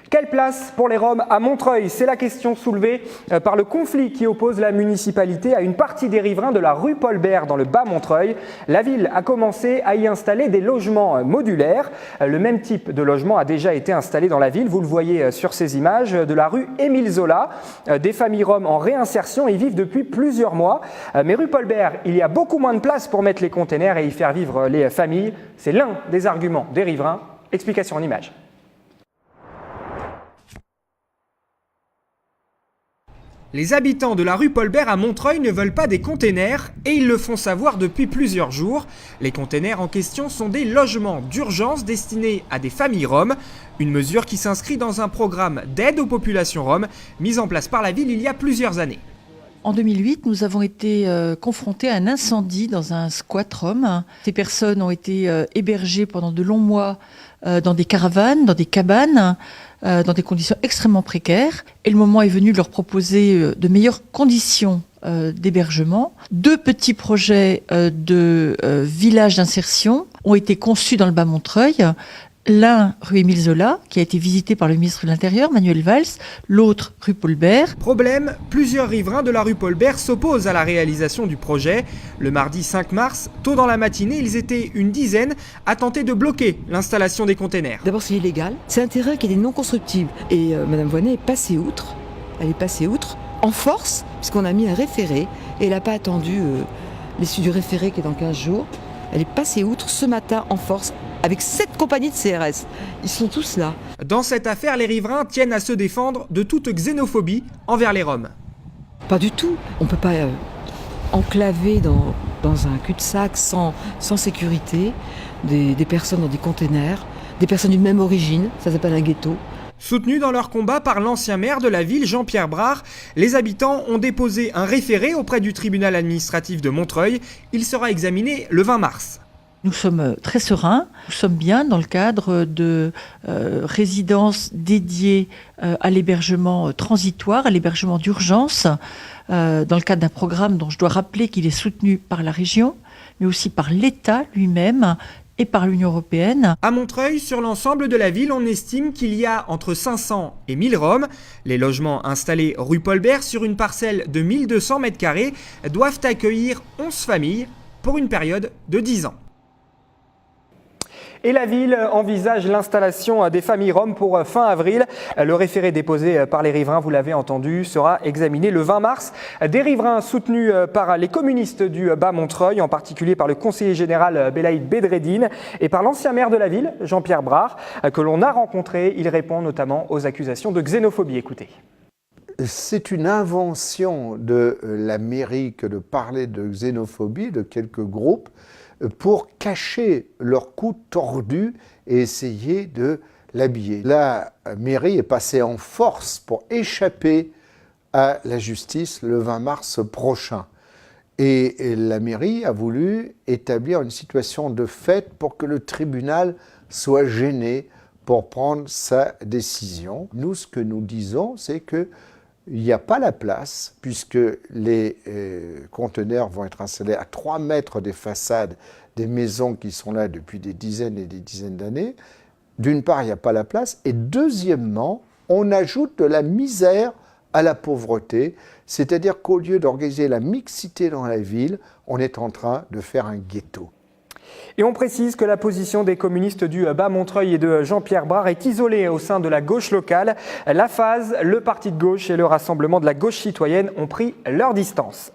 Quelle place pour les Roms à Montreuil? C'est la question soulevée par le conflit qui oppose la municipalité à une partie des riverains de la rue Paul-Bert dans le Bas-Montreuil. La ville a commencé à y installer des logements modulaires. Le même type de logement a déjà été installé dans la ville, vous le voyez sur ces images, de la rue Émile Zola. Des familles roms en réinsertion y vivent depuis plusieurs mois. Mais rue Paul-Bert, il y a beaucoup moins de place pour mettre les containers et y faire vivre les familles. C'est l'un des arguments des riverains. Explication en images. Les habitants de la rue Paul-Bert à Montreuil ne veulent pas des containers et ils le font savoir depuis plusieurs jours. Les containers en question sont des logements d'urgence destinés à des familles roms, une mesure qui s'inscrit dans un programme d'aide aux populations roms mis en place par la ville il y a plusieurs années. En 2008, nous avons été confrontés à un incendie dans un squat rom. Ces personnes ont été hébergées pendant de longs mois dans des caravanes, dans des cabanes, dans des conditions extrêmement précaires. Et le moment est venu de leur proposer de meilleures conditions d'hébergement. 2 petits projets de village d'insertion ont été conçus dans le Bas-Montreuil. L'un, rue Émile Zola, qui a été visité par le ministre de l'Intérieur, Manuel Valls, l'autre, rue Paul-Bert. Problème, plusieurs riverains de la rue Paul-Bert s'opposent à la réalisation du projet. Le mardi 5 mars, tôt dans la matinée, ils étaient une dizaine à tenter de bloquer l'installation des containers. D'abord, c'est illégal. C'est un terrain qui est non constructible. Et Madame Voynet est passée outre. Elle est passée outre en force, puisqu'on a mis un référé. Et elle n'a pas attendu l'issue du référé qui est dans 15 jours. Elle est passée outre ce matin en force, avec 7 compagnies de CRS. Ils sont tous là. Dans cette affaire, les riverains tiennent à se défendre de toute xénophobie envers les Roms. Pas du tout. On ne peut pas enclaver dans un cul-de-sac sans sécurité des personnes dans des containers, des personnes d'une même origine, ça s'appelle un ghetto. Soutenus dans leur combat par l'ancien maire de la ville, Jean-Pierre Brard, les habitants ont déposé un référé auprès du tribunal administratif de Montreuil. Il sera examiné le 20 mars. Nous sommes très sereins, nous sommes bien dans le cadre de résidences dédiées à l'hébergement transitoire, à l'hébergement d'urgence, dans le cadre d'un programme dont je dois rappeler qu'il est soutenu par la région, mais aussi par l'État lui-même et par l'Union européenne. À Montreuil, sur l'ensemble de la ville, on estime qu'il y a entre 500 et 1000 Roms. Les logements installés rue Paul-Bert sur une parcelle de 1200 m² doivent accueillir 11 familles pour une période de 10 ans. Et la ville envisage l'installation des familles roms pour fin avril. Le référé déposé par les riverains, vous l'avez entendu, sera examiné le 20 mars. Des riverains soutenus par les communistes du Bas-Montreuil, en particulier par le conseiller général Belaïd Bedreddine et par l'ancien maire de la ville, Jean-Pierre Brard, que l'on a rencontré. Il répond notamment aux accusations de xénophobie. Écoutez. C'est une invention de la mairie que de parler de xénophobie de quelques groupes pour cacher leur cou tordu et essayer de l'habiller. La mairie est passée en force pour échapper à la justice le 20 mars prochain. Et la mairie a voulu établir une situation de fait pour que le tribunal soit gêné pour prendre sa décision. Nous, ce que nous disons, c'est que il n'y a pas la place, puisque les conteneurs vont être installés à 3 mètres des façades des maisons qui sont là depuis des dizaines et des dizaines d'années. D'une part, il n'y a pas la place, et deuxièmement, on ajoute de la misère à la pauvreté, c'est-à-dire qu'au lieu d'organiser la mixité dans la ville, on est en train de faire un ghetto. Et on précise que la position des communistes du Bas-Montreuil et de Jean-Pierre Brard est isolée au sein de la gauche locale. La phase, le parti de gauche et le rassemblement de la gauche citoyenne ont pris leur distance.